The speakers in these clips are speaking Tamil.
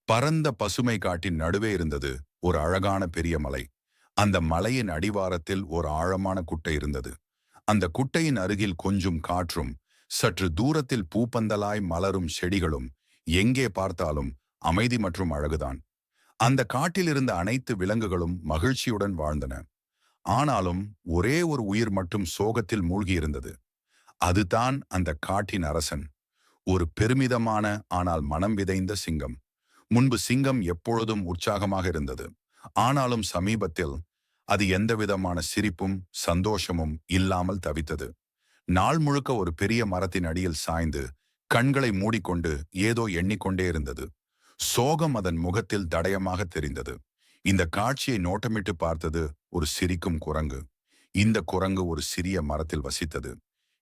பரந்த பசுமை காட்டின் நடுவே இருந்தது ஒரு அழகான பெரிய மலை. அந்த மலையின் அடிவாரத்தில் ஒரு ஆழமான குட்டை இருந்தது. அந்த குட்டையின் அருகில் கொஞ்சம் காற்றும், சற்று தூரத்தில் பூப்பந்தலாய் மலரும் செடிகளும், எங்கே பார்த்தாலும் அமைதி மற்றும் அழகுதான். அந்த காட்டில் இருந்த அனைத்து விலங்குகளும் மகிழ்ச்சியுடன் வாழ்ந்தன. ஆனாலும் ஒரே ஒரு உயிர் மட்டும் சோகத்தில் மூழ்கியிருந்தது. அதுதான் அந்த காட்டின் அரசன். ஒரு பெருமிதமான ஆனால் மனம் விதைந்த சிங்கம். முன்பு சிங்கம் எப்பொழுதும் உற்சாகமாக இருந்தது. ஆனாலும் சமீபத்தில் அது எந்தவிதமான சிரிப்பும் சந்தோஷமும் இல்லாமல் தவித்தது. நாள் முழுக்க ஒரு பெரிய மரத்தின் அடியில் சாய்ந்து கண்களை மூடிக்கொண்டு ஏதோ எண்ணிக்கொண்டே இருந்தது. சோகம் அதன் முகத்தில் தடயமாக தெரிந்தது. இந்த காட்சியை நோட்டமிட்டு பார்த்தது ஒரு சிரிக்கும் குரங்கு. இந்த குரங்கு ஒரு சிறிய மரத்தில் வசித்தது.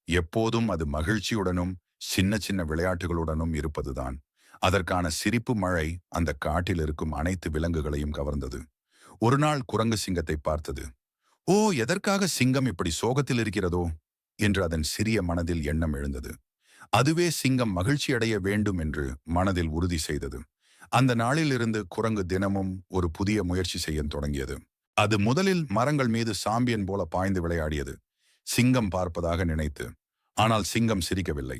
எப்போதும் அது மகிழ்ச்சியுடனும் சின்ன சின்ன விளையாட்டுகளுடனும் இருப்பதுதான். அதற்கான சிரிப்பு மழை அந்த காட்டில் இருக்கும் அனைத்து விலங்குகளையும் கவர்ந்தது. ஒரு நாள் குரங்கு சிங்கத்தை பார்த்தது. ஓ, எதற்காக சிங்கம் இப்படி சோகத்தில் இருக்கிறதோ என்று அதன் சிறிய மனதில் எண்ணம் எழுந்தது. அதுவே சிங்கம் மகிழ்ச்சி அடைய வேண்டும் என்று மனதில் உறுதி செய்தது. அந்த நாளிலிருந்து குரங்கு தினமும் ஒரு புதிய முயற்சி செய்ய தொடங்கியது. அது முதலில் மரங்கள் மீது சாம்பியன் போல பாய்ந்து விளையாடியது, சிங்கம் பார்ப்பதாக நினைத்து. ஆனால் சிங்கம் சிரிக்கவில்லை.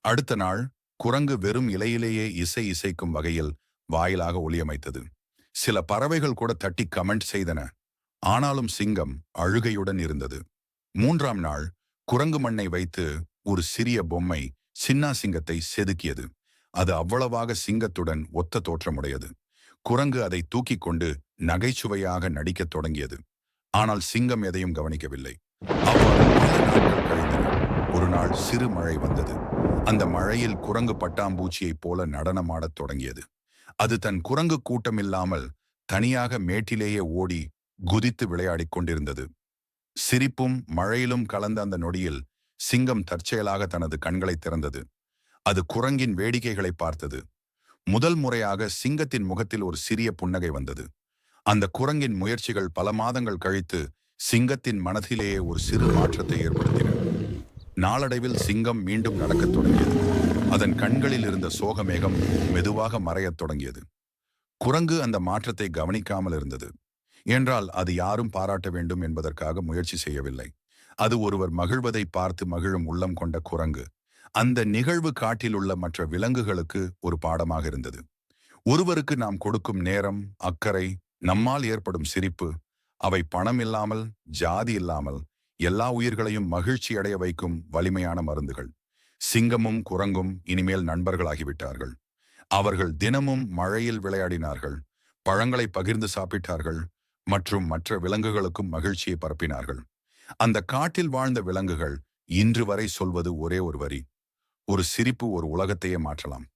அடுத்த நாள் குரங்கு வெறும் இலையிலேயே இசைக்கும் வகையில் வாயிலாக ஒலியமைத்தது. சில பறவைகள் கூட தட்டி கமெண்ட் செய்தன. ஆனாலும் சிங்கம் அழுகையுடன் இருந்தது. மூன்றாம் நாள் குரங்கு மண்ணை வைத்து ஒரு சிறிய பொம்மை சின்னா சிங்கத்தை செதுக்கியது. அது அவ்வளவாக சிங்கத்துடன் ஒத்த தோற்றமுடையது. குரங்கு அதை தூக்கி கொண்டு நகைச்சுவையாக நடிக்கத் தொடங்கியது. ஆனால் சிங்கம் எதையும் கவனிக்கவில்லை. அவ்வாறு பல நாட்கள் கழிந்தன. ஒரு நாள் சிறு மழை வந்தது. அந்த மழையில் குரங்கு பட்டாம்பூச்சியைப் போல நடனமாடத் தொடங்கியது. அது தன் குரங்கு கூட்டமில்லாமல் தனியாக மேட்டிலேயே ஓடி குதித்து விளையாடிக் கொண்டிருந்தது. சிரிப்பும் மழையிலும் கலந்த அந்த நொடியில் சிங்கம் தற்செயலாக தனது கண்களை திறந்தது. அது குரங்கின் வேடிக்கைகளை பார்த்தது. முதல் முறையாக சிங்கத்தின் முகத்தில் ஒரு சிறிய புன்னகை வந்தது. அந்த குரங்கின் முயற்சிகள் பல மாதங்கள் கழித்து சிங்கத்தின் மனதிலேயே ஒரு சிறு மாற்றத்தை ஏற்படுத்தின. நாளடைவில் சிங்கம் மீண்டும் நடக்கத் தொடங்கியது. அதன் கண்களில் இருந்த சோகமேகம் மெதுவாக மறையத் தொடங்கியது. குரங்கு அந்த மாற்றத்தை கவனிக்காமல் இருந்தது. என்றால் அது யாரும் பாராட்ட வேண்டும் என்பதற்காக முயற்சி செய்யவில்லை. அது ஒருவர் மகிழ்வதை பார்த்து மகிழும் உள்ளம் கொண்ட குரங்கு. அந்த நிகழ்வு காட்டில் உள்ள மற்ற விலங்குகளுக்கு ஒரு பாடமாக இருந்தது. ஒருவருக்கு நாம் கொடுக்கும் நேரம், அக்கறை, நம்மால் ஏற்படும் சிரிப்பு, அவை பணம் இல்லாமல், ஜாதி இல்லாமல் எல்லா உயிர்களையும் மகிழ்ச்சி அடைய வைக்கும் வலிமையான மருந்துகள். சிங்கமும் குரங்கும் இனிமேல் நண்பர்களாகிவிட்டார்கள். அவர்கள் தினமும் மழையில் விளையாடினார்கள், பழங்களை பகிர்ந்து சாப்பிட்டார்கள் மற்றும் மற்ற விலங்குகளுக்கும் மகிழ்ச்சியை பரப்பினார்கள். அந்த காட்டில் வாழ்ந்த விலங்குகள் இன்று வரை சொல்வது ஒரே ஒரு வரி: ஒரு சிரிப்பு ஒரு உலகத்தையே மாற்றலாம்.